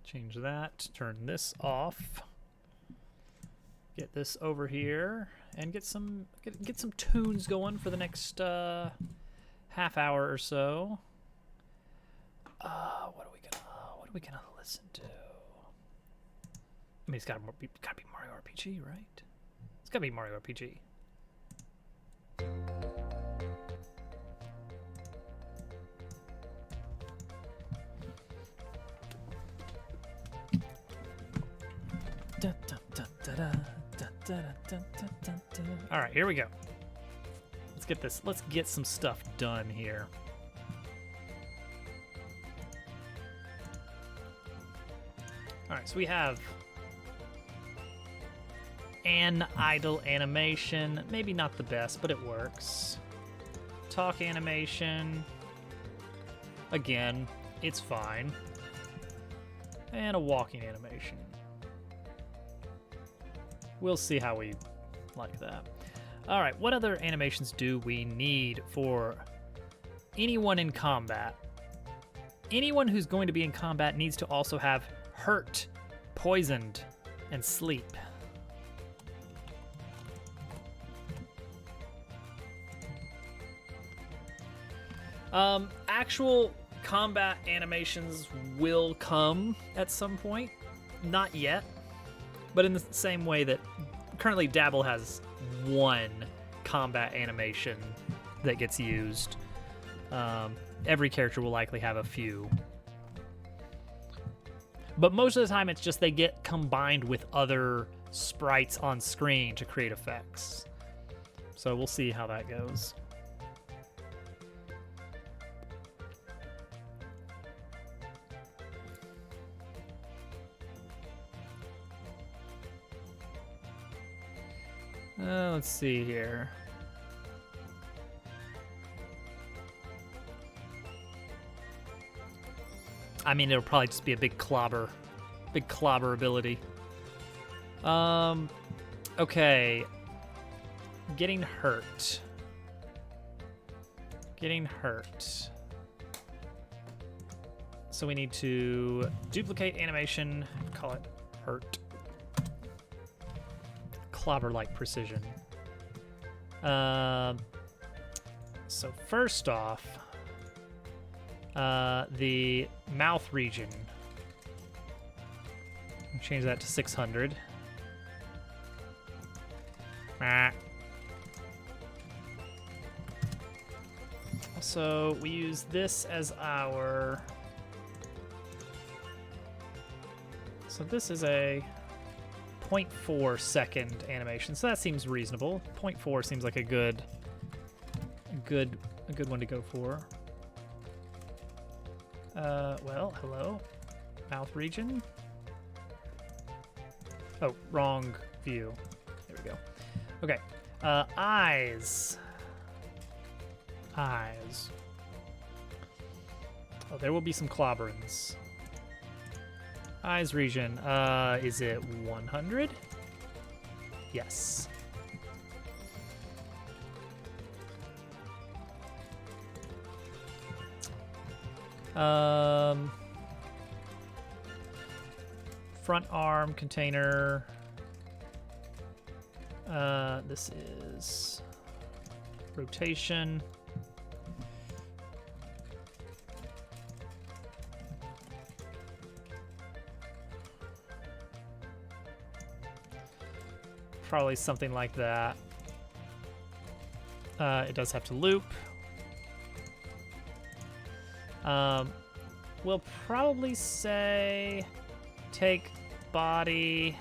Change that. Turn this off. Get this over here and get some tunes going for the next half hour or so. What are we gonna listen to? I mean, it's gotta be Mario RPG, right? It's gotta be Mario RPG. All right, here we go. Let's get some stuff done here. All right, so we have an idle animation. Maybe not the best, but it works. Talk animation. Again, it's fine. And a walking animation. We'll see how we like that. All right, what other animations do we need for anyone in combat? Anyone who's going to be in combat needs to also have hurt, poisoned, and sleep. Actual combat animations will come at some point. Not yet. But in the same way that currently Dabble has one combat animation that gets used, every character will likely have a few. But most of the time it's just they get combined with other sprites on screen to create effects. So we'll see how that goes. Let's see here. I mean, it'll probably just be a big clobber ability. Okay. Getting hurt. So we need to duplicate animation, call it hurt. Clobber-like precision. So first off, the mouth region. Change that to 600. Also, we use this as our... So this is a 0.4 second animation, so that seems reasonable. 0.4 seems like a good one to go for. Well, hello, mouth region. Oh, wrong view. There we go. Okay, eyes. Oh, there will be some clobberings. Eyes region, is it 100? Yes. Front arm container. This is rotation. Probably something like that. It does have to loop. We'll probably say take body,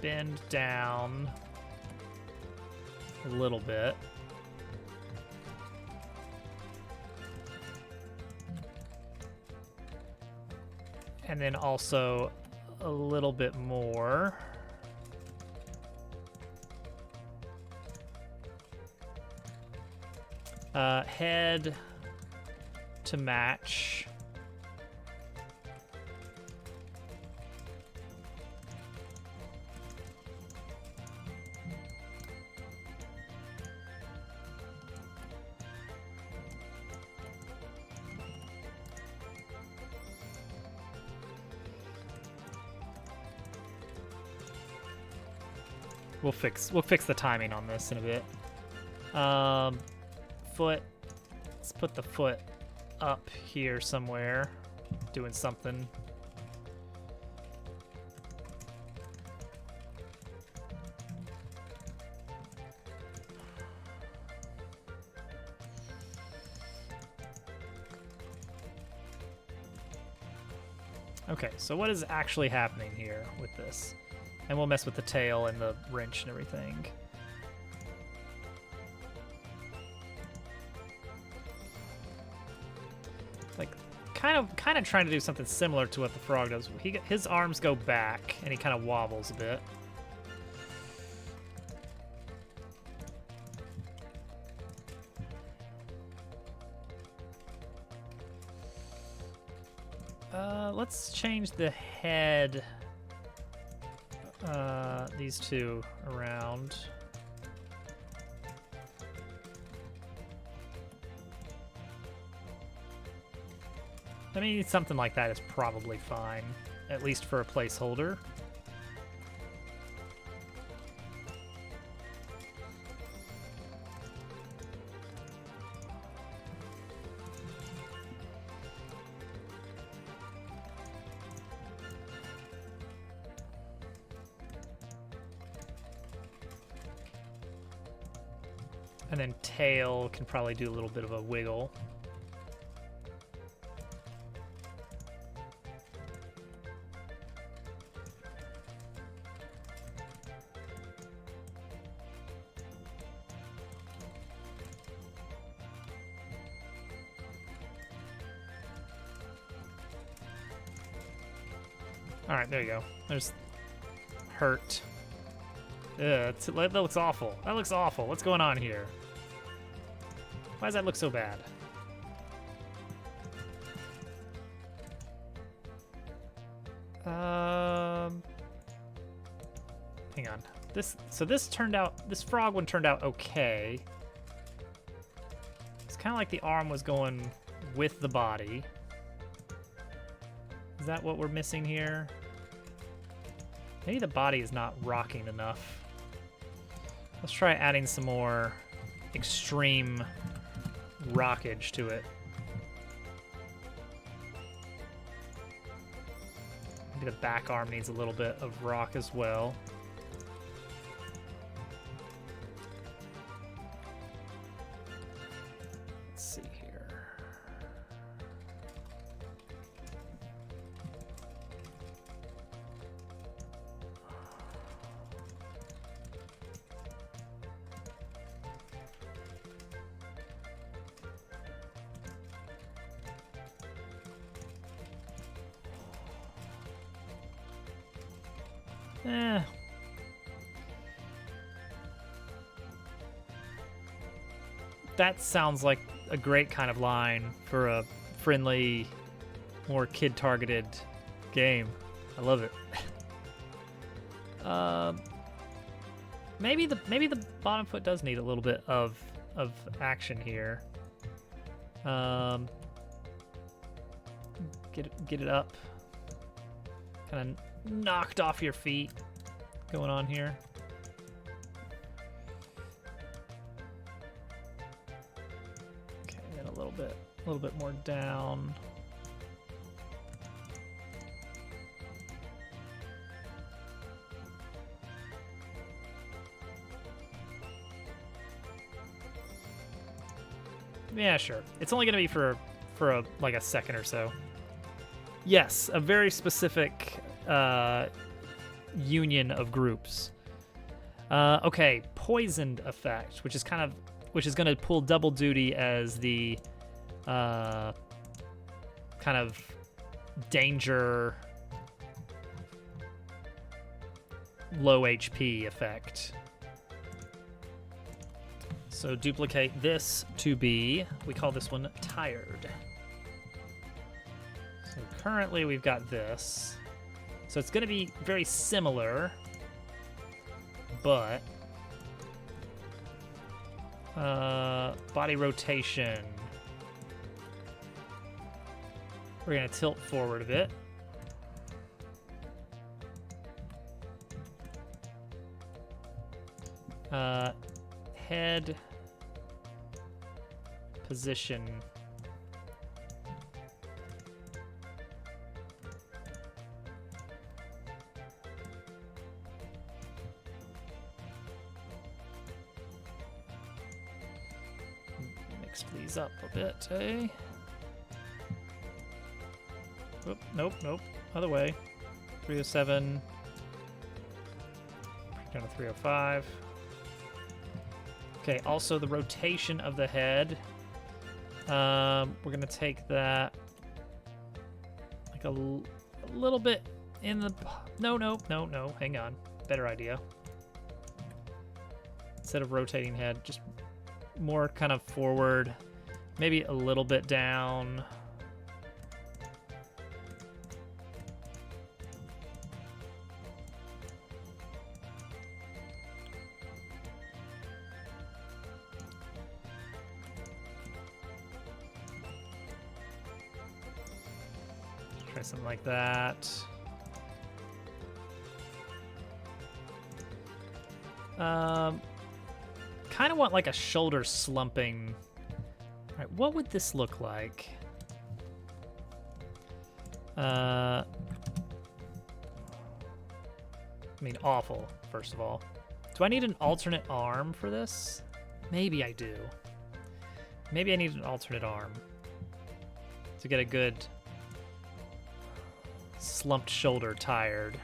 bend down a little bit. And then also a little bit more. Head to match. We'll fix the timing on this in a bit. Foot. Let's put the foot up here somewhere, doing something. Okay, so what is actually happening here with this? And we'll mess with the tail and the wrench and everything. Like, kind of trying to do something similar to what the frog does. His arms go back, and he kind of wobbles a bit. Let's change the head, these two around. I mean, something like that is probably fine, at least for a placeholder. And then tail can probably do a little bit of a wiggle. All right, there you go. There's hurt. Ugh, that looks awful. That looks awful. What's going on here? Why does that look so bad? Hang on. This frog one turned out okay. It's kind of like the arm was going with the body. Is that what we're missing here? Maybe the body is not rocking enough. Let's try adding some more extreme rockage to it. Maybe the back arm needs a little bit of rock as well. Let's see here. That sounds like a great kind of line for a friendly, more kid-targeted game. I love it. Maybe the bottom foot does need a little bit of action here. Get it up. Kind of knocked off your feet. Going on here. Okay, then a little bit more down. Yeah, sure. It's only gonna be for like a second or so. Yes, a very specific union of groups. Okay, poisoned effect, which is going to pull double duty as the kind of danger low HP effect. So duplicate this to be, we call this one tired. So currently we've got this. So it's going to be very similar, but body rotation. We're going to tilt forward a bit. Head position. Mix these up a bit, eh? Oop, nope, nope. Other way. 307. Down to 305. Okay, also the rotation of the head. We're gonna take that like a little bit in the... No, hang on. Better idea. Instead of rotating head, just more kind of forward, maybe a little bit down. Try something like that. Kind of want like a shoulder slumping. All right, what would this look like? I mean, awful, first of all. Do I need an alternate arm for this? Maybe I do. Maybe I need an alternate arm to get a good slumped shoulder tired.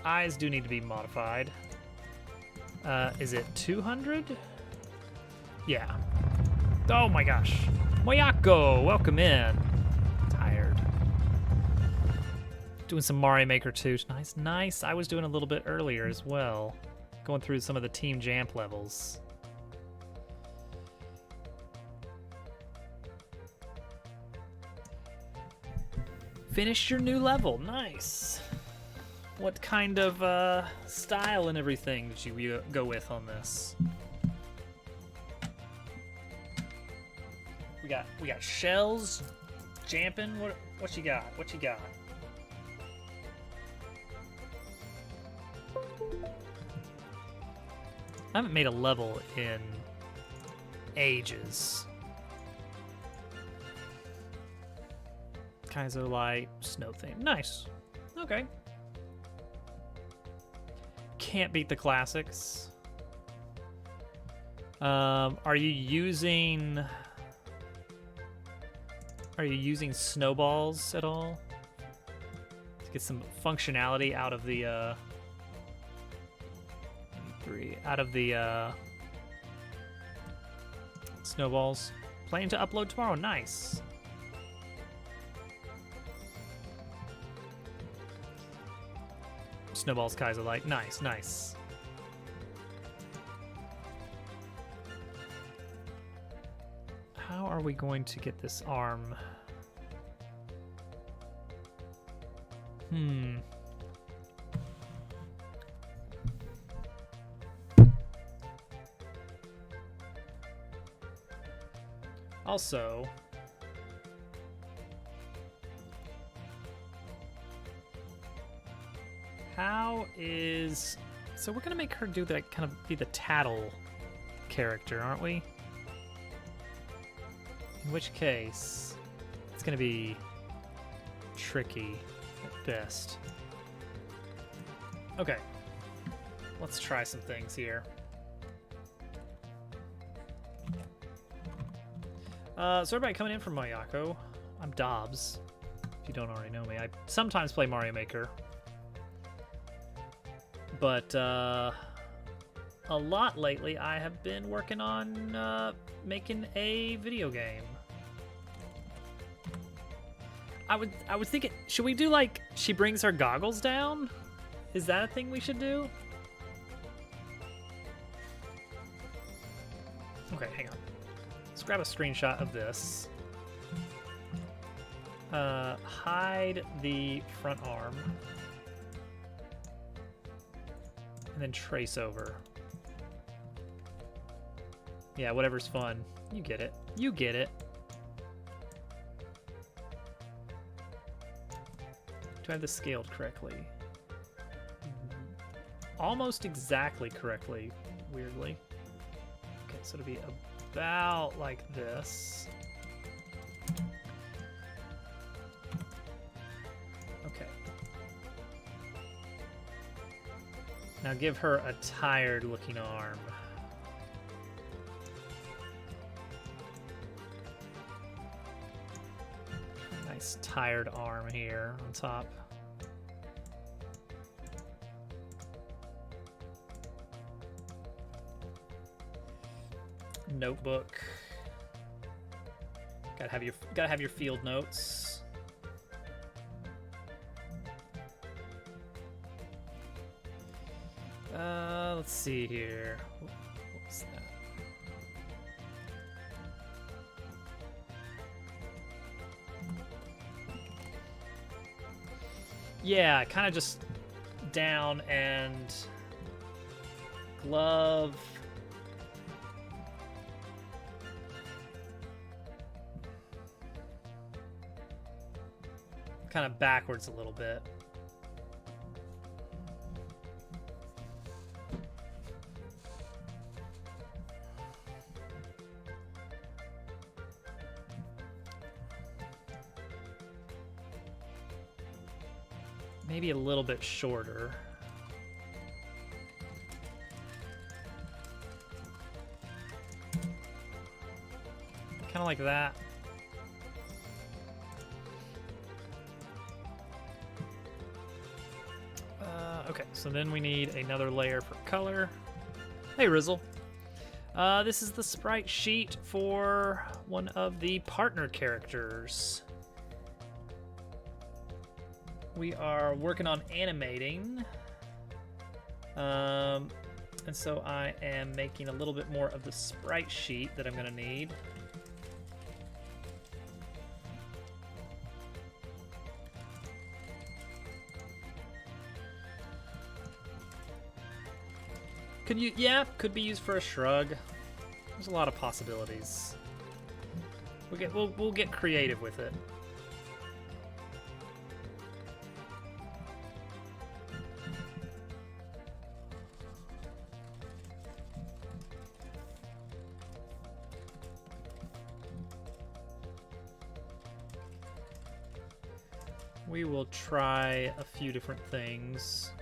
Eyes do need to be modified. Is it 200? Yeah. Oh my gosh. Moyako, welcome in. Tired. Doing some Mario Maker 2. Nice, nice. I was doing a little bit earlier as well. Going through some of the Team Jamp levels. Finished your new level. Nice. What kind of style and everything did you go with on this? We got shells, jamping. What you got? What you got? I haven't made a level in ages. Kaizo Light, snow theme. Nice. Okay. Can't beat the classics. Are you using snowballs at all to get some functionality out of the snowballs? Planning to upload tomorrow. Nice. Snowballs Kaizo Light. Nice, nice. How are we going to get this arm? Also, so we're gonna make her do that, kind of be the tattle character, aren't we? In which case, it's gonna be tricky at best. Okay, let's try some things here. So everybody coming in from Moyako, I'm Dobbs, if you don't already know me. I sometimes play Mario Maker. But a lot lately, I have been working on making a video game. I was thinking, should we do like she brings her goggles down? Is that a thing we should do? Okay, hang on. Let's grab a screenshot of this. Hide the front arm. And then trace over. Yeah, whatever's fun. You get it. You get it. Do I have this scaled correctly? almost exactly correctly, weirdly. Okay, so it'll be about like this. Okay. Now give her a tired looking arm. Nice tired arm here on top. Notebook. Gotta have your field notes. Let's see here. What's that? Yeah, kind of just down and glove. Kind of backwards a little bit. Maybe a little bit shorter. Kind of like that. Okay, so then we need another layer for color. Hey, Rizzle. This is the sprite sheet for one of the partner characters. We are working on animating. And so I am making a little bit more of the sprite sheet that I'm going to need. Could be used for a shrug. There's a lot of possibilities. We'll get creative with it. We will try a few different things.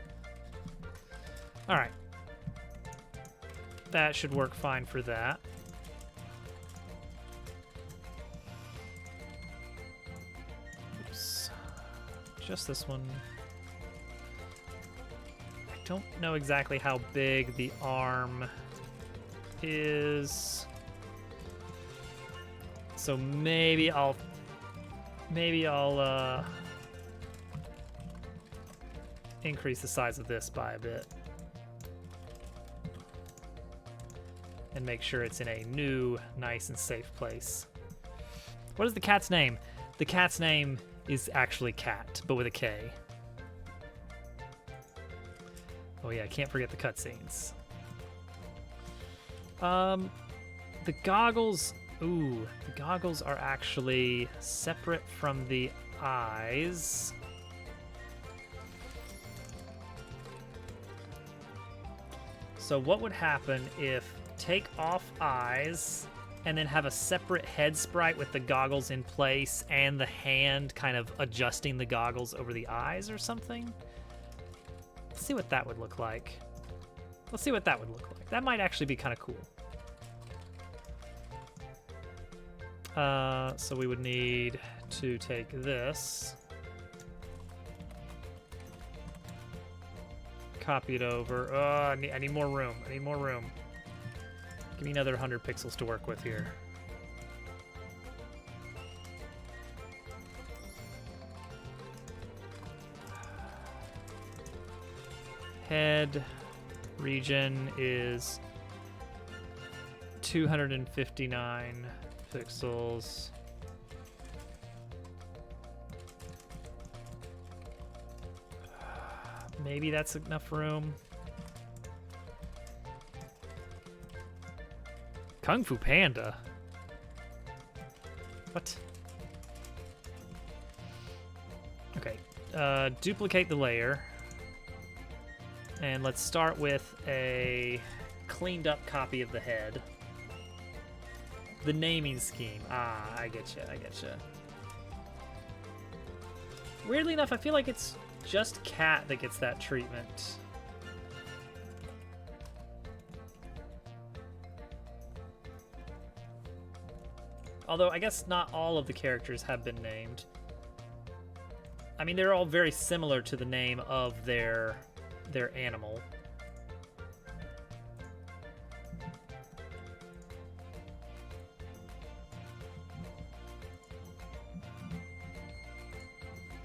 All right. That should work fine for that. Oops. Just this one. I don't know exactly how big the arm is. So maybe I'll increase the size of this by a bit. And make sure it's in a new, nice and safe place. What is the cat's name? The cat's name is actually Cat, but with a K. Oh yeah, can't forget the cutscenes. The goggles, the goggles are actually separate from the eyes. So what would happen if take off eyes and then have a separate head sprite with the goggles in place and the hand kind of adjusting the goggles over the eyes or something? Let's see what that would look like. Let's see what that would look like. That might actually be kind of cool. So we would need to take this, copy it over. I need more room. I need more room. Give me another 100 pixels to work with here. Head region is 259 pixels. Maybe that's enough room. Kung Fu Panda? What? Okay. Duplicate the layer. And let's start with a cleaned up copy of the head. The naming scheme. Ah, I getcha, I getcha. Weirdly enough, I feel like it's just Cat that gets that treatment. Although, I guess not all of the characters have been named. I mean, they're all very similar to the name of their animal.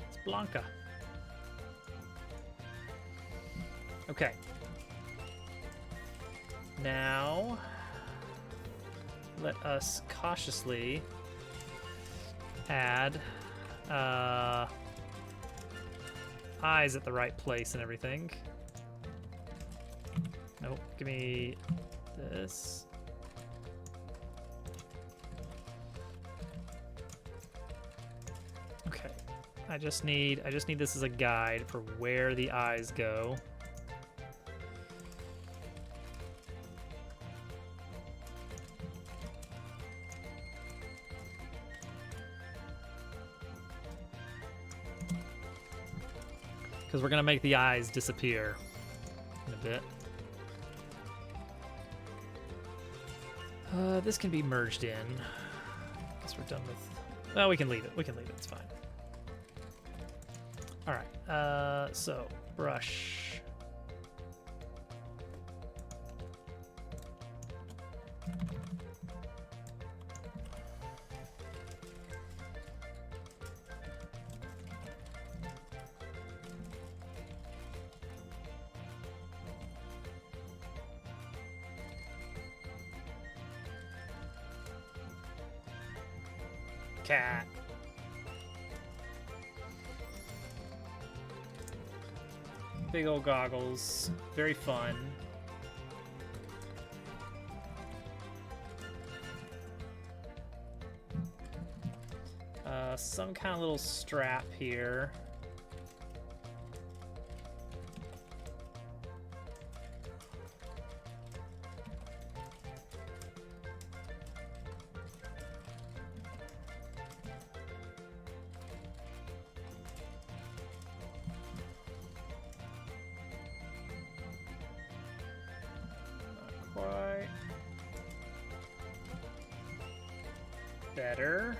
It's Blanca. Okay. Now, let us cautiously add eyes at the right place and everything. Nope, give me this. Okay. I just need this as a guide for where the eyes go. Because we're going to make the eyes disappear in a bit. This can be merged in. Guess we're done with... Well, we can leave it. We can leave it. It's fine. All right. So, brush. Cat. Big old goggles. Very fun. Some kind of little strap here. Quite better.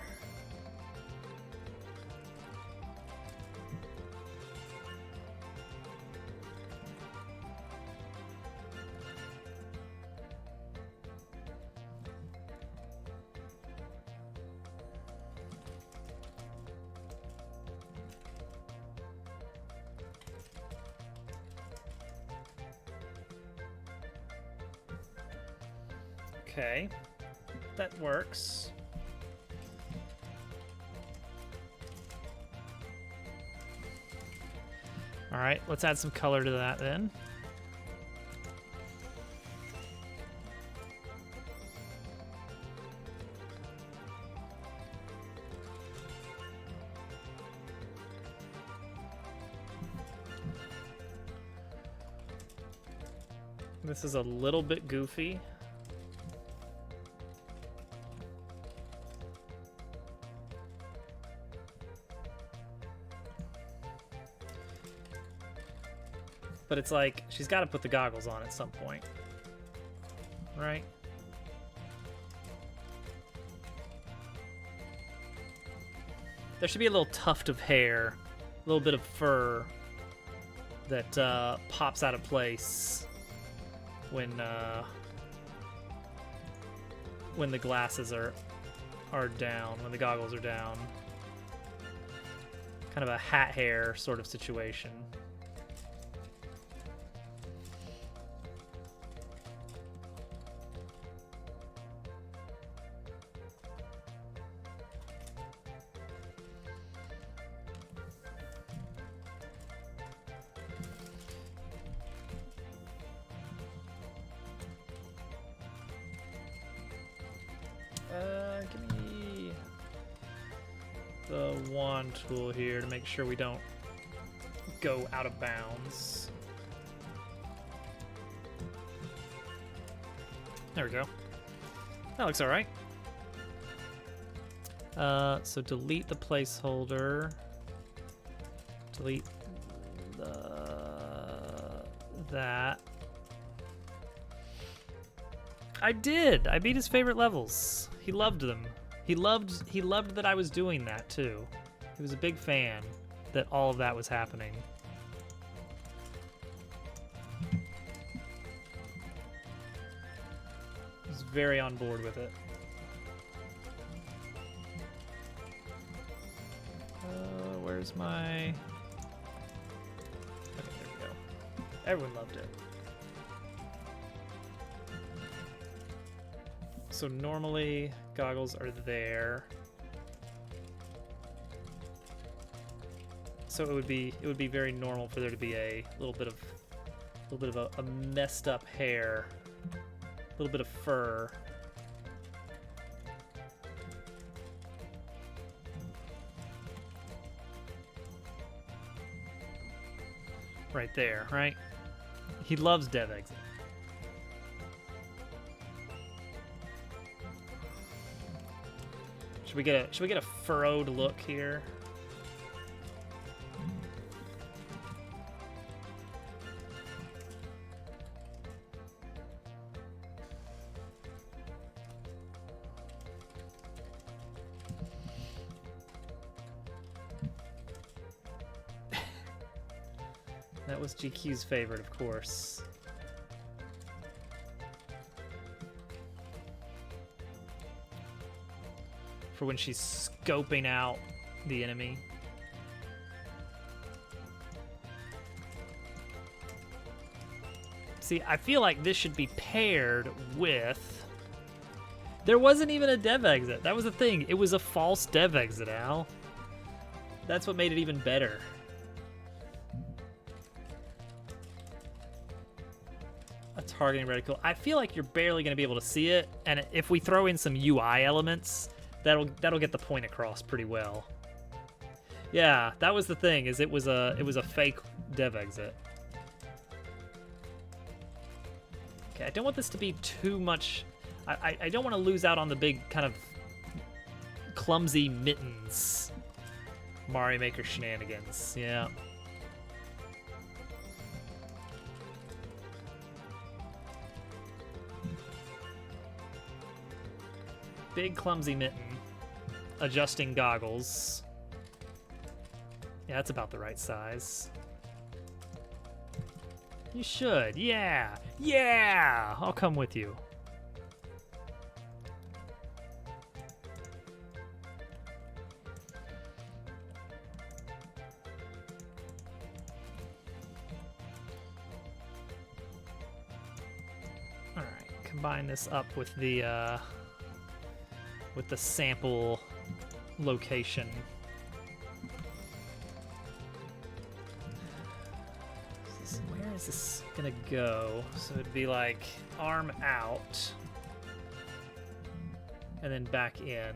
Okay, that works. All right, let's add some color to that then. This is a little bit goofy. But it's like, she's got to put the goggles on at some point. Right? There should be a little tuft of hair, a little bit of fur that pops out of place when the glasses are down, when the goggles are down. Kind of a hat hair sort of situation. Give me the wand tool here to make sure we don't go out of bounds. There we go. That looks all right. So delete the placeholder. Delete that. I did. I beat his favorite levels. He loved them. He loved that I was doing that too. He was a big fan that all of that was happening. He was very on board with it. Where's my... Okay, there we go. Everyone loved it. So normally goggles are there. So it would be very normal for there to be a little bit of a messed up hair, a little bit of fur. Right there, right? He loves Dev Exit. Should we get a furrowed look here? That was GQ's favorite, of course. For when she's scoping out the enemy. See, I feel like this should be paired with... There wasn't even a dev exit. That was the thing. It was a false dev exit, Al. That's what made it even better. A targeting reticle. I feel like you're barely going to be able to see it, and if we throw in some UI elements, that'll get the point across pretty well. Yeah, that was the thing. Is it was a fake dev exit. Okay, I don't want this to be too much. I don't want to lose out on the big kind of clumsy mittens Mario Maker shenanigans. Yeah. Big clumsy mitten. Adjusting goggles. Yeah, that's about the right size. You should. Yeah. Yeah! I'll come with you. All right. Combine this up with the sample location. Where is this gonna go? So it'd be like arm out and then back in.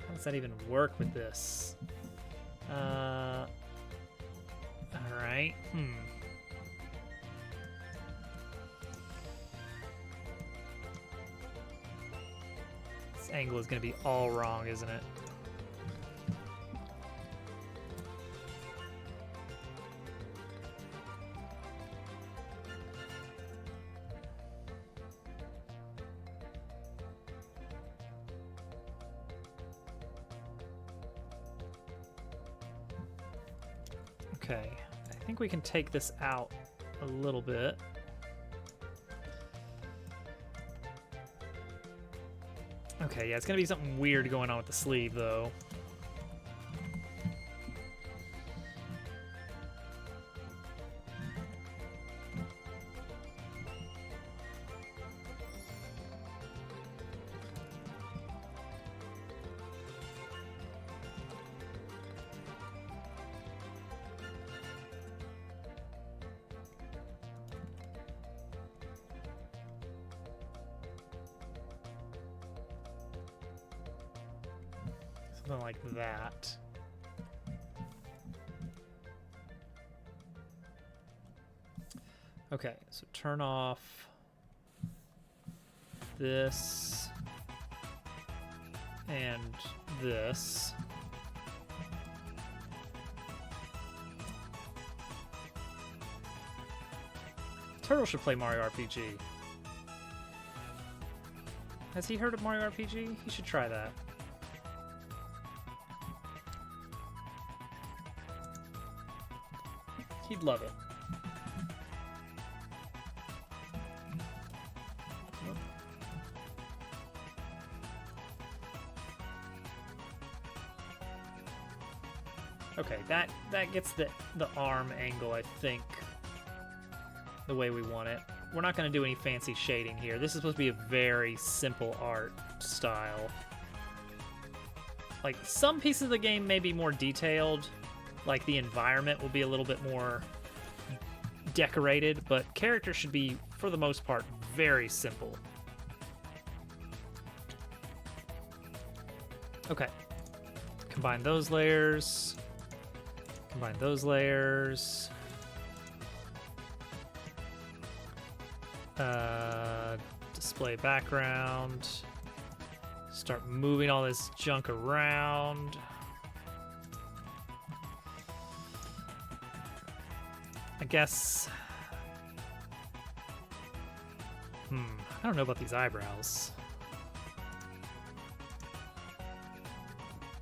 How does that even work with this? All right. This angle is going to be all wrong, isn't it? Okay, I think we can take this out a little bit. Okay, yeah, it's gonna be something weird going on with the sleeve, though. Something like that. Okay, so turn off this and this. Turtle should play Mario RPG. Has he heard of Mario RPG? He should try that. He'd love it. Okay, that gets the arm angle, I think, the way we want it. We're not going to do any fancy shading here. This is supposed to be a very simple art style. Like, some pieces of the game may be more detailed, like the environment will be a little bit more decorated, but characters should be, for the most part, very simple. Okay. Combine those layers. Combine those layers. Display background. Start moving all this junk around. I guess... I don't know about these eyebrows.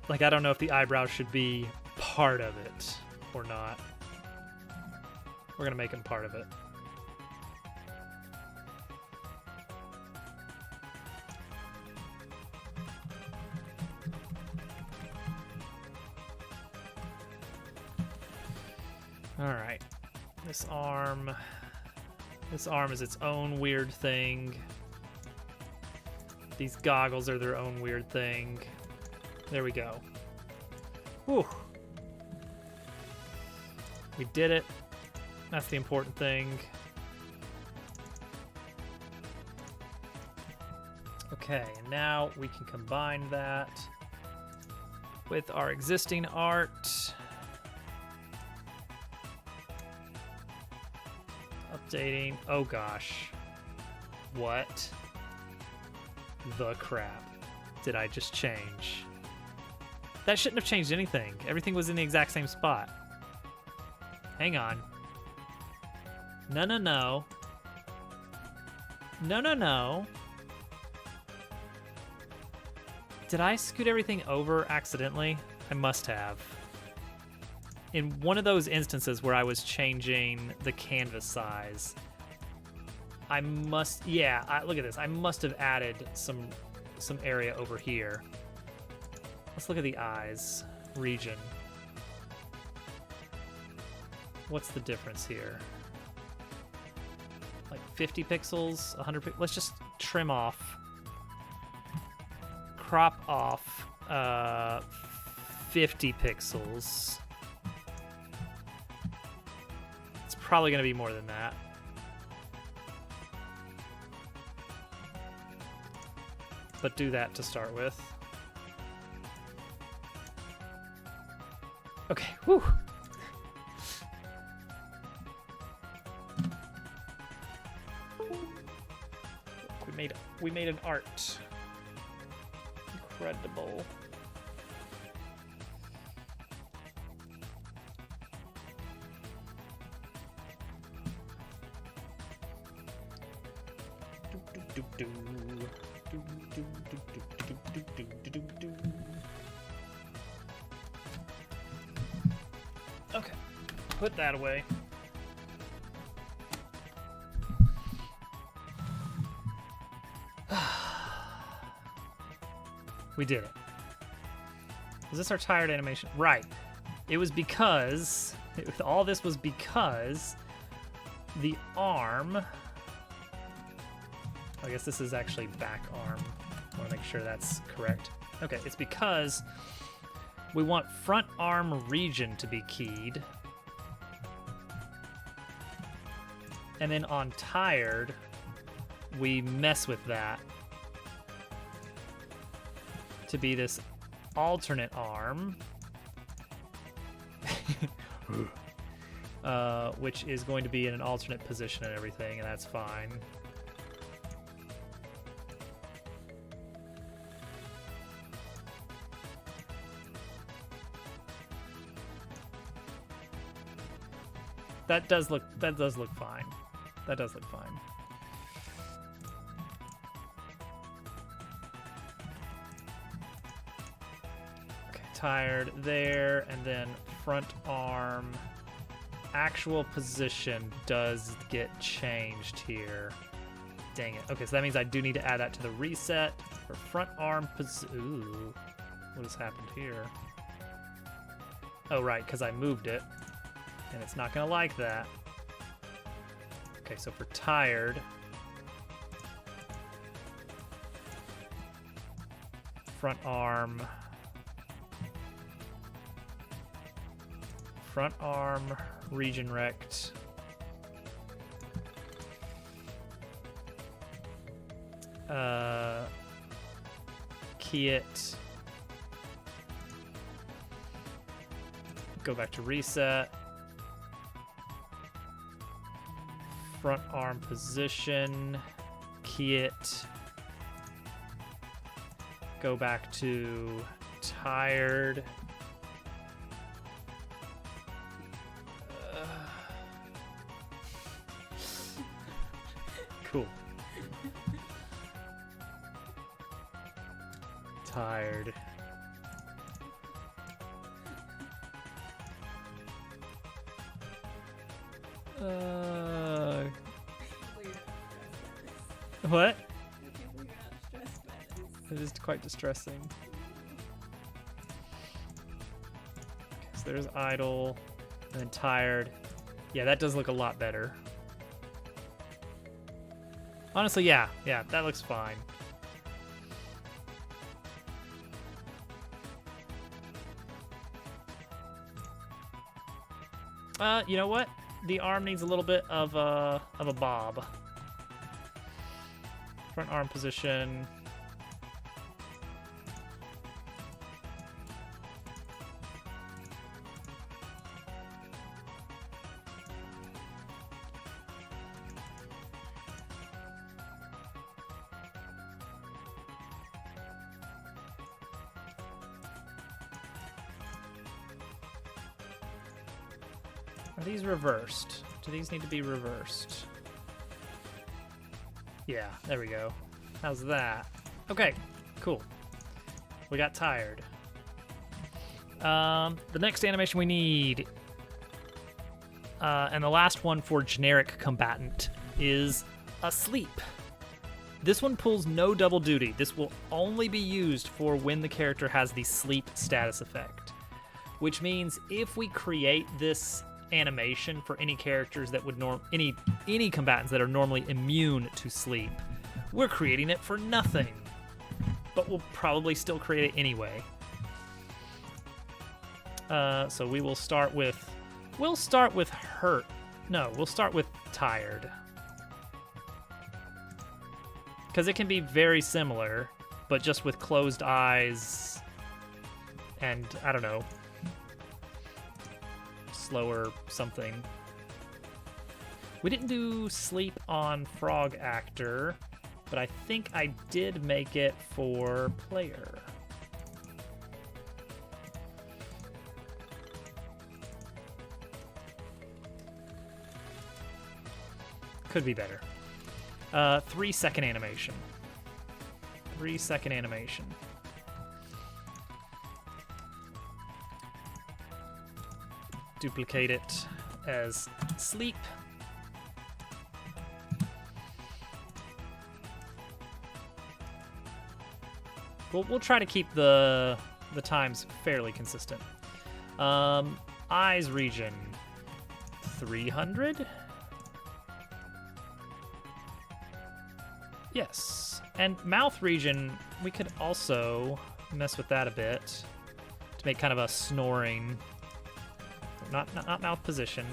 Like, I don't know if the eyebrows should be part of it or not. We're gonna make them part of it. Alright. This arm is its own weird thing. These goggles are their own weird thing. There we go. Whew. We did it. That's the important thing. Okay, and now we can combine that with our existing art. Updating. Oh gosh. What the crap did I just change? That shouldn't have changed anything. Everything was in the exact same spot. Hang on. No, no, no. No, no, no. Did I scoot everything over accidentally? I must have. In one of those instances where I was changing the canvas size, I must, yeah, look at this. I must have added some area over here. Let's look at the eyes region. What's the difference here? Like 50 pixels, 100 pixels? Let's just trim off, crop off 50 pixels. It's probably going to be more than that. But do that to start with. Okay, whew. We made an art. Incredible. Okay, put that away. We did it. Was this our tired animation? Right. It was because... all this was because the arm... I guess this is actually back arm. I want to make sure that's correct. Okay, it's because we want front arm region to be keyed. And then on tired, we mess with that to be this alternate arm. Which is going to be in an alternate position and everything, and that's fine. That does look fine. That does look fine. Okay, tired there, and then front arm actual position does get changed here. Dang it. Okay, so that means I do need to add that to the reset for front arm position. Ooh, what has happened here? Oh, right, because I moved it. And it's not going to like that. Okay, so for tired, front arm, region rect, key it, go back to reset. Front arm position, key it, go back to tired. Cool. Tired. What? It is quite distressing. Okay, so there's idle, and then tired. Yeah, that does look a lot better. Honestly, yeah, that looks fine. You know what? The arm needs a little bit of a bob. Front arm position. Are these reversed? Do these need to be reversed? Yeah, there we go. How's that? Okay, cool. We got tired. The next animation we need, and the last one for generic combatant, is Asleep. This one pulls no double duty. This will only be used for when the character has the sleep status effect, which means if we create this animation for any characters that would any combatants that are normally immune to sleep, we're creating it for nothing, but we'll probably still create it anyway. So we'll start with hurt. No, we'll start with tired, because it can be very similar, but just with closed eyes and I don't know, slower something. We didn't do sleep on frog actor, but I think I did make it for player. Could be better. 3-second animation. 3-second animation. Duplicate it as sleep. We'll try to keep the times fairly consistent. Eyes region 300. Yes, and mouth region, we could also mess with that a bit to make kind of a snoring. Not mouth position,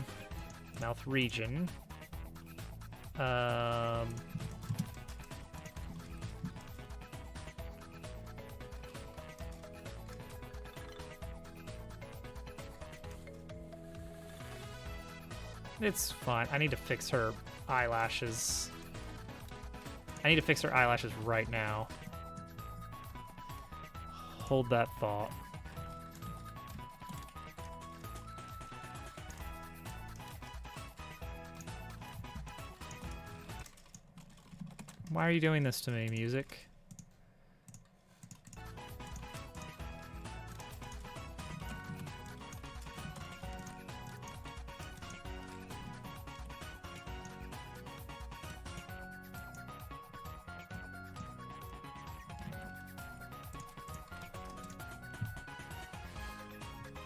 mouth region. It's fine. I need to fix her eyelashes. I need to fix her eyelashes right now. Hold that thought. Why are you doing this to me, music?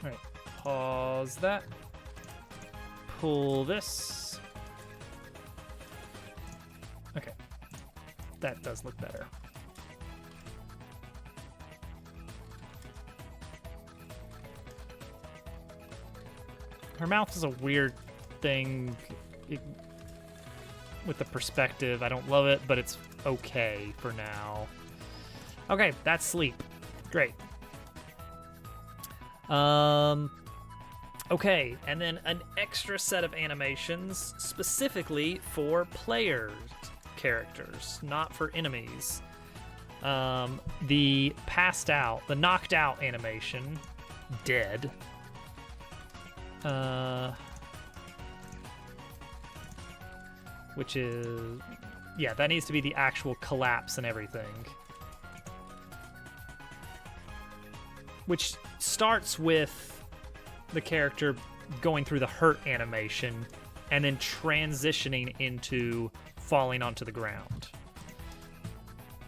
All right, pause that. Pull this. Okay, that does look better. Her mouth is a weird thing with the perspective. I don't love it, but it's okay for now. Okay, that's sleep. Great. Okay, and then an extra set of animations specifically for player characters, not for enemies. The passed out, the knocked out animation, dead. Which is, yeah, that needs to be the actual collapse and everything. Which starts with the character going through the hurt animation and then transitioning into falling onto the ground.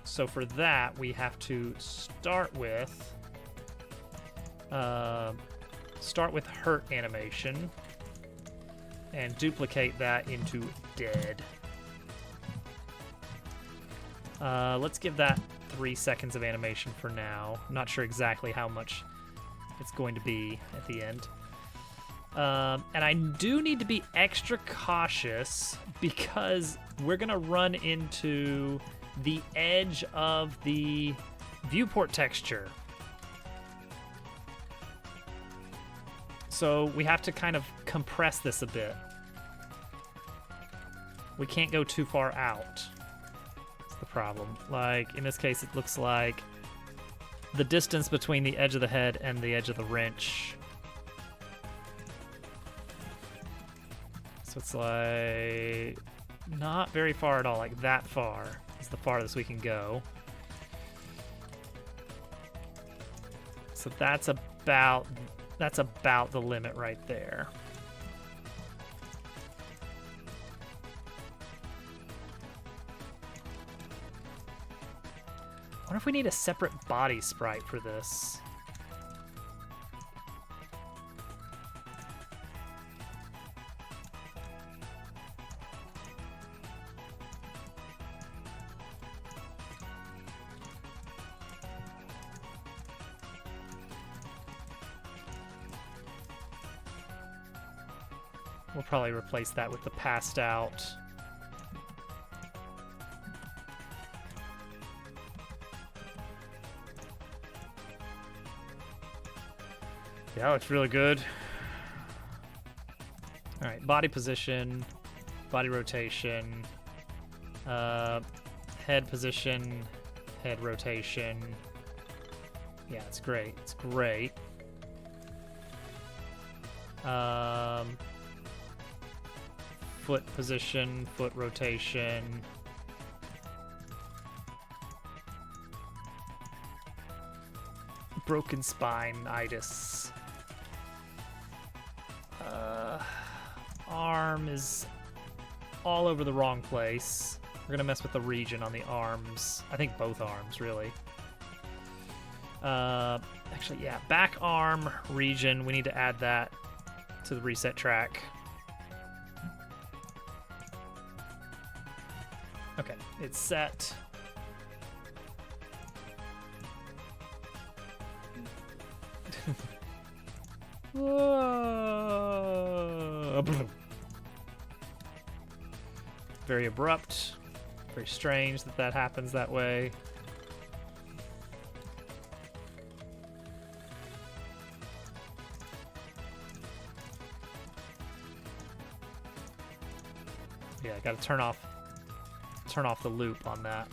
So for that, we have to start with hurt animation and duplicate that into dead. Let's give that 3 seconds of animation for now. I'm not sure exactly how much it's going to be at the end. And I do need to be extra cautious because we're going to run into the edge of the viewport texture. So we have to kind of compress this a bit. We can't go too far out. That's the problem. Like, in this case, it looks like the distance between the edge of the head and the edge of the wrench. So it's like not very far at all, like that far is the farthest we can go. So that's about the limit right there. I wonder if we need a separate body sprite for this. We'll probably replace that with the passed out. Yeah, looks really good. All right, body position, body rotation, head position, head rotation. Yeah, it's great. It's great. Foot position, foot rotation. Broken spine-itis. Arm is all over the wrong place. We're gonna mess with the region on the arms. I think both arms, really. Actually, yeah, back arm region. We need to add that to the reset track. Okay, it's set. Very abrupt, very strange that happens that way. Yeah, I gotta turn off the loop on that.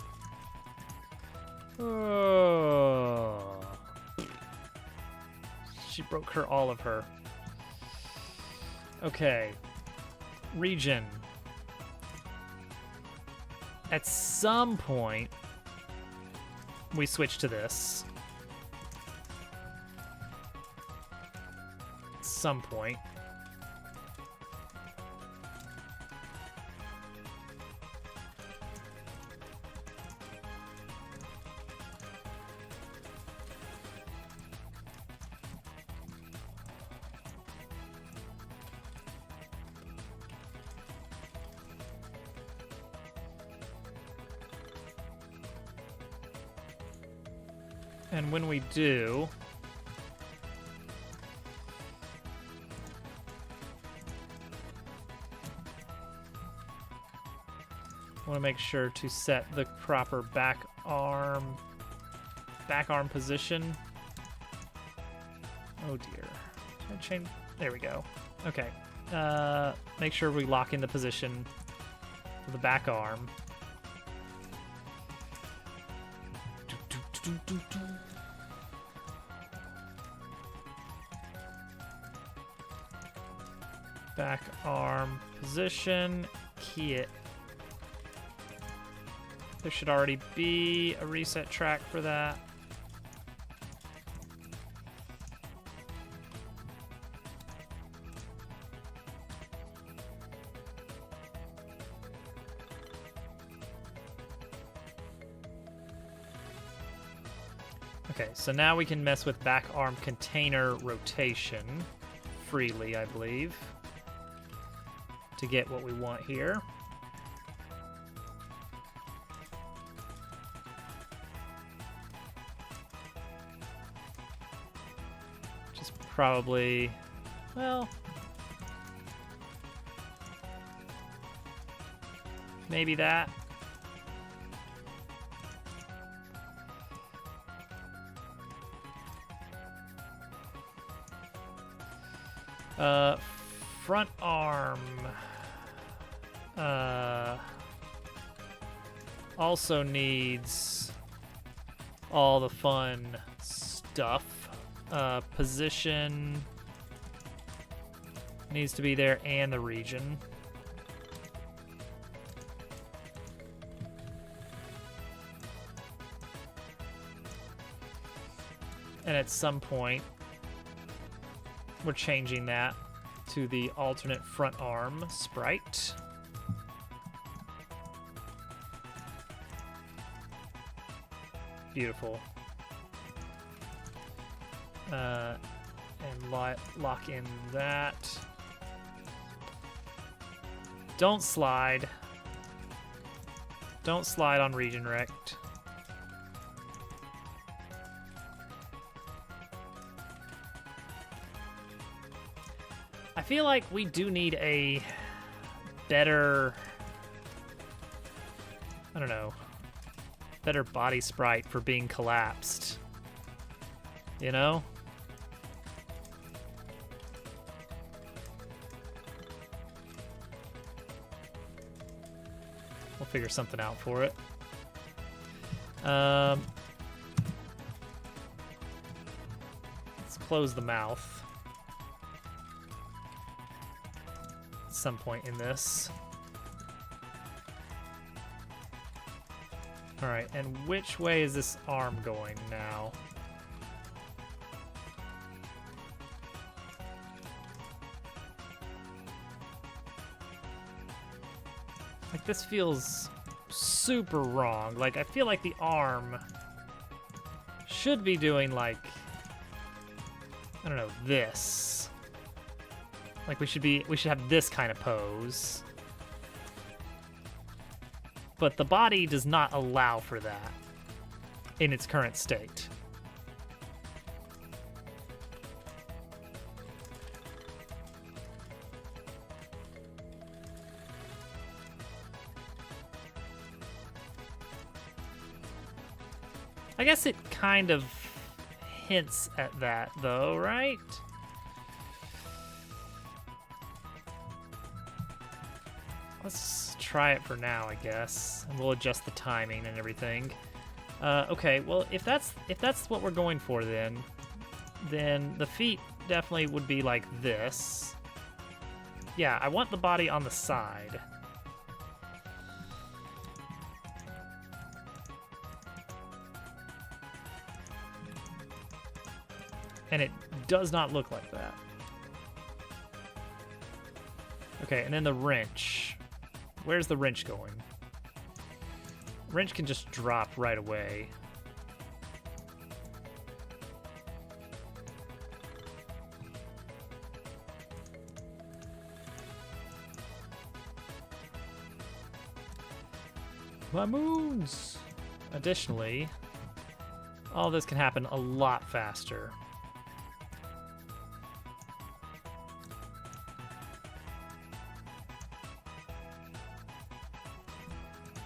Oh. She broke all of her. Okay. Region. At some point, we switch to this. At some point. And when we do, I want to make sure to set the proper back arm position. Oh dear. Should I change? There we go. Okay. Make sure we lock in the position for the back arm. Back arm position, key it. There should already be a reset track for that. Okay, so now we can mess with back arm container rotation freely, I believe, to get what we want here. Just probably, well, maybe that. Front arm also needs all the fun stuff. Position needs to be there, and the region. And at some point, we're changing that to the alternate front arm sprite. Beautiful. And lock in that. Don't slide. Don't slide on region rect. I feel like we do need a better, I don't know, better body sprite for being collapsed. You know? We'll figure something out for it. Let's close the mouth. Some point in this. All right, and which way is this arm going now? Like, this feels super wrong. Like, I feel like the arm should be doing, like, I don't know, this. Like, we should have this kind of pose. But the body does not allow for that in its current state. I guess it kind of hints at that, though, right? let's try it for now, I guess, and we'll adjust the timing and everything. Okay, well, if that's what we're going for, then the feet definitely would be like this. Yeah, I want the body on the side. And it does not look like that. Okay, and then the wrench. Where's the wrench going? Wrench can just drop right away. My moons! Additionally, all this can happen a lot faster.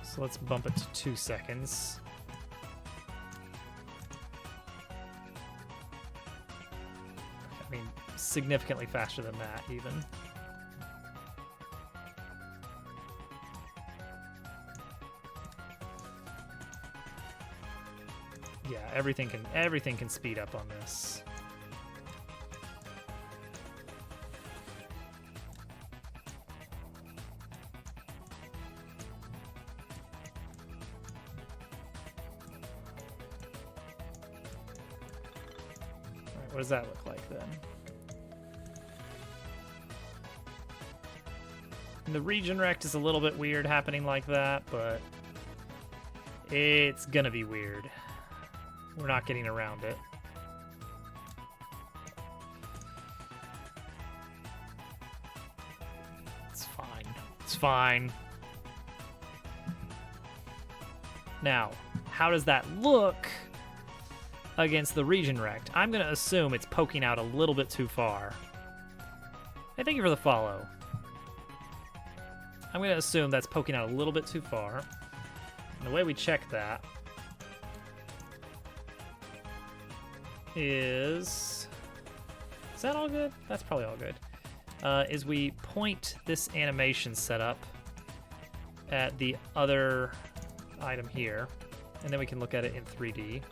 So let's bump it to 2 seconds. I mean, significantly faster than that, even. Yeah, everything can speed up on this. What does that look like then? And the region rect is a little bit weird happening like that, but it's gonna be weird. We're not getting around it. It's fine. It's fine. Now, how does that look against the region rect? I'm going to assume it's poking out a little bit too far. Hey, thank you for the follow. I'm going to assume that's poking out a little bit too far. And the way we check that is that all good? That's probably all good. Is we point this animation setup at the other item here, and then we can look at it in 3D.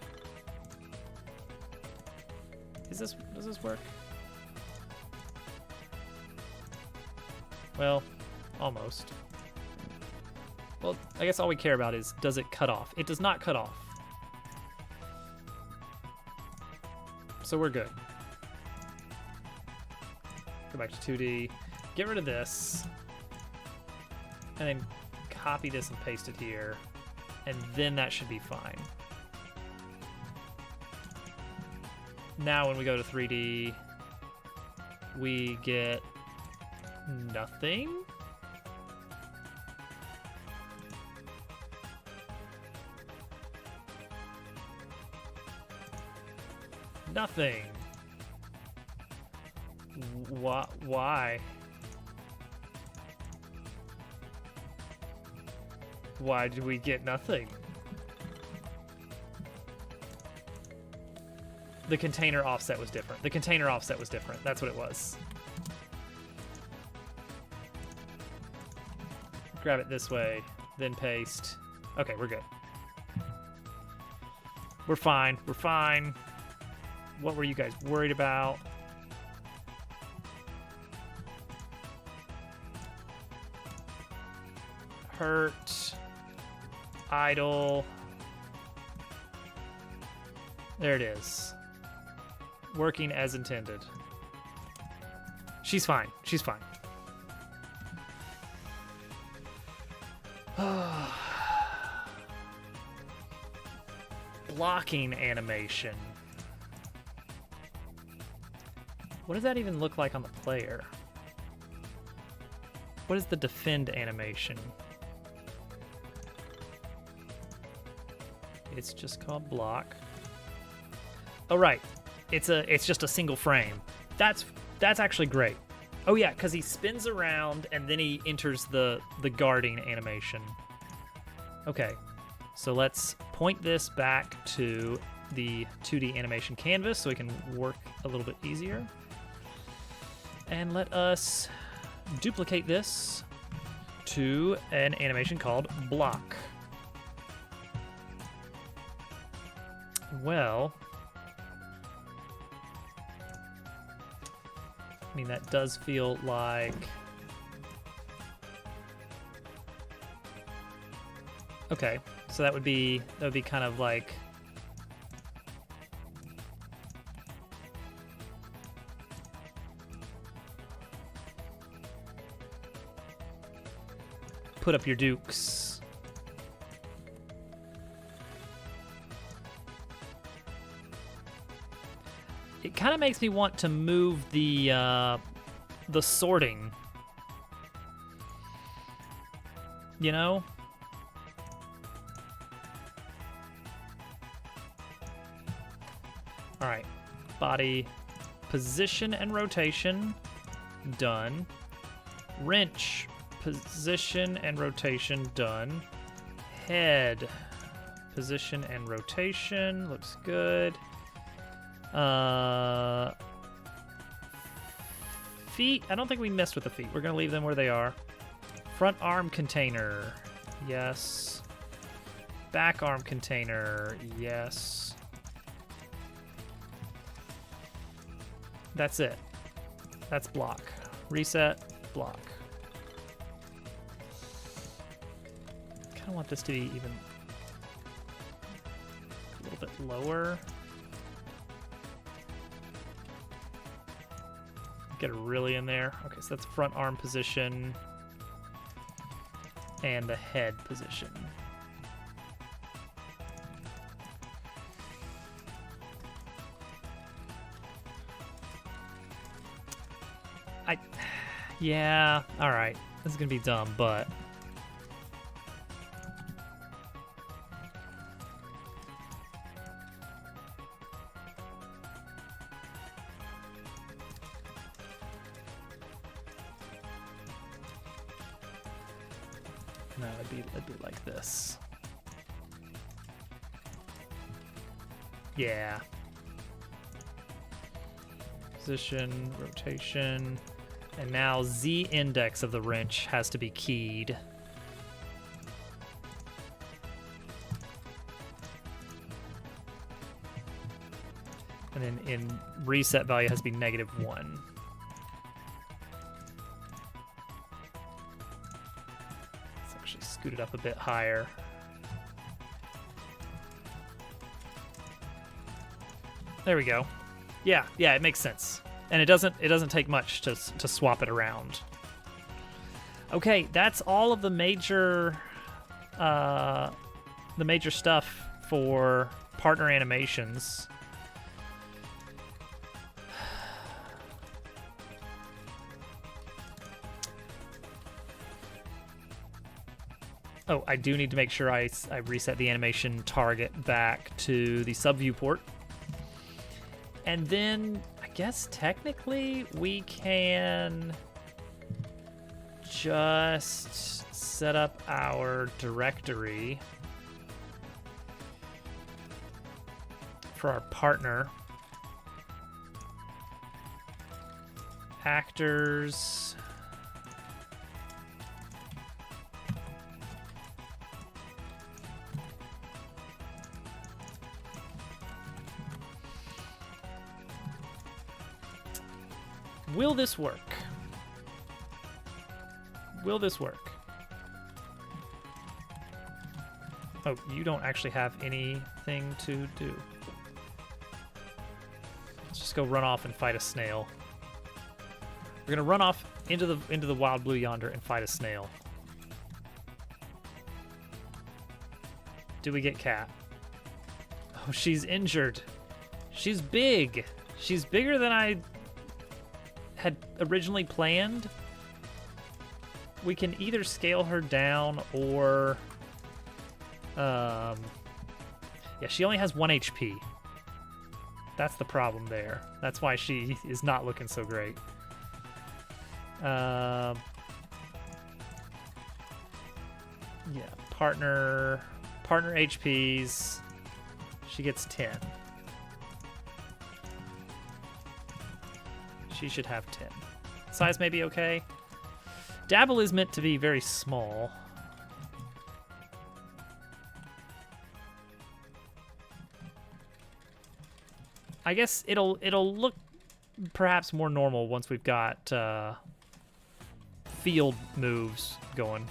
Does this work? Well, almost. Well, I guess all we care about is, does it cut off? It does not cut off. So we're good. Go back to 2D. Get rid of this. And then copy this and paste it here. And then that should be fine. Now when we go to 3D, we get nothing. Nothing. Why? Why did we get nothing? The container offset was different. The container offset was different. That's what it was. Grab it this way, then paste. Okay, we're good. We're fine. We're fine. What were you guys worried about? Hurt. Idle. There it is. Working as intended. She's fine. She's fine. Blocking animation. What does that even look like on the player? What is the defend animation? It's just called block. Oh right, it's just a single frame. That's actually great. Oh yeah, because he spins around and then he enters the guarding animation. Okay, so let's point this back to the 2D animation canvas so we can work a little bit easier. And let us duplicate this to an animation called Block. Well, I mean, that does feel like... Okay, so that would be kind of like... Put up your dukes. It kind of makes me want to move the sorting. You know? All right. Body position and rotation done. Wrench position and rotation done. Head position and rotation looks good. Feet, I don't think we messed with the feet. We're gonna leave them where they are. Front arm container, yes. Back arm container, yes. That's it. That's block. Reset, block. I want this to be even a little bit lower. Get it really in there. Okay, so that's front arm position and the head position. Yeah, all right. This is gonna be dumb, but no, it'd be like this. Yeah. Position, rotation, and now Z index of the wrench has to be keyed. And then in reset value has to be -1. Let's actually scoot it up a bit higher. There we go. Yeah, it makes sense. And it doesn't take much to swap it around. Okay, that's all of the major stuff for partner animations. Oh, I do need to make sure I reset the animation target back to the sub viewport. And then I guess technically we can just set up our directory for our partner. Actors. Will this work? Will this work? Oh, you don't actually have anything to do. Let's just go run off and fight a snail. We're gonna run off into the wild blue yonder and fight a snail. Do we get Cat? Oh, she's injured. She's big. She's bigger than I had originally planned. We can either scale her down or yeah, she only has 1 HP. That's the problem there. That's why she is not looking so great. Yeah, partner HPs. She gets 10. She should have 10. Size may be okay. Dabble is meant to be very small. I guess it'll look perhaps more normal once we've got field moves going.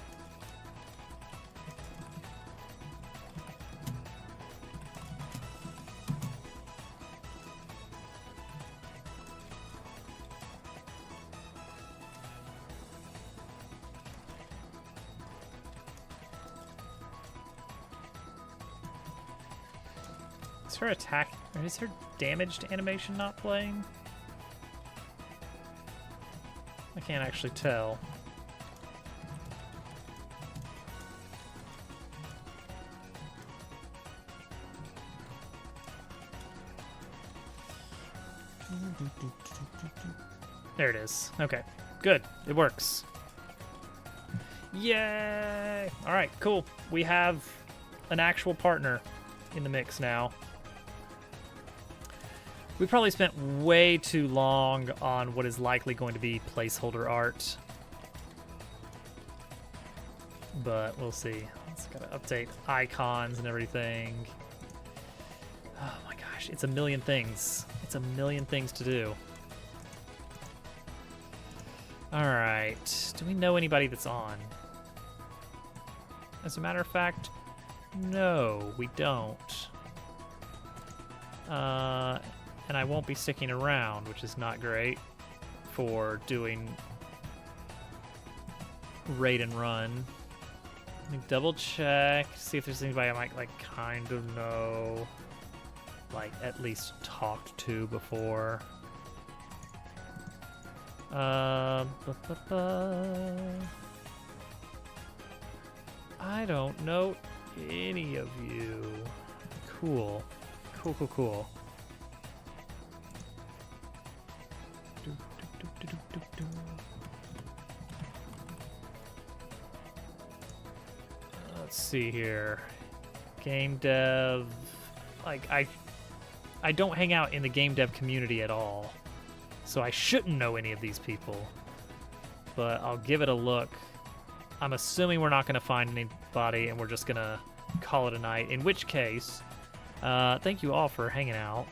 Is her attack, or is her damaged animation not playing? I can't actually tell. There it is. Okay, good. It works. Yay! All right, cool. We have an actual partner in the mix now. We probably spent way too long on what is likely going to be placeholder art. But we'll see. It's got to update icons and everything. Oh my gosh, it's a million things. It's a million things to do. All right, do we know anybody that's on? As a matter of fact, no, we don't. And I won't be sticking around, which is not great for doing raid and run. Let me double check, see if there's anybody I might like kind of know, like at least talked to before. I don't know any of you. Cool. Cool. Let's see here. Game dev. Like, I don't hang out in the game dev community at all, so I shouldn't know any of these people. But I'll give it a look. I'm assuming we're not going to find anybody, and we're just going to call it a night. In which case, thank you all for hanging out.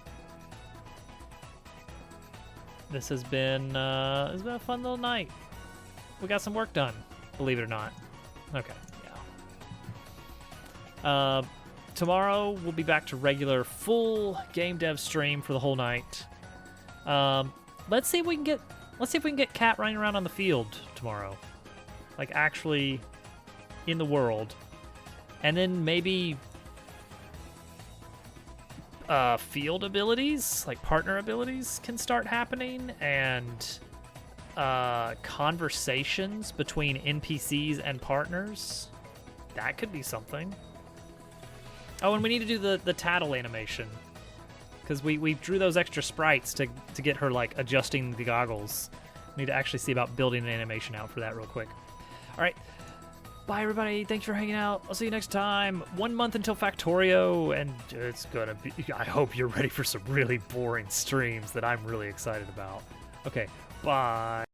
This has been a fun little night. We got some work done, believe it or not. Okay, yeah. Tomorrow we'll be back to regular full game dev stream for the whole night. Let's see if we can get Cat running around on the field tomorrow, like actually in the world, and then maybe field abilities, like partner abilities, can start happening, and conversations between NPCs and partners. That could be something. Oh, and we need to do the tattle animation, because we drew those extra sprites to get her like adjusting the goggles. We need to actually see about building an animation out for that real quick. All right. Bye, everybody. Thanks for hanging out. I'll see you next time. 1 month until Factorio, and it's gonna be... I hope you're ready for some really boring streams that I'm really excited about. Okay, bye.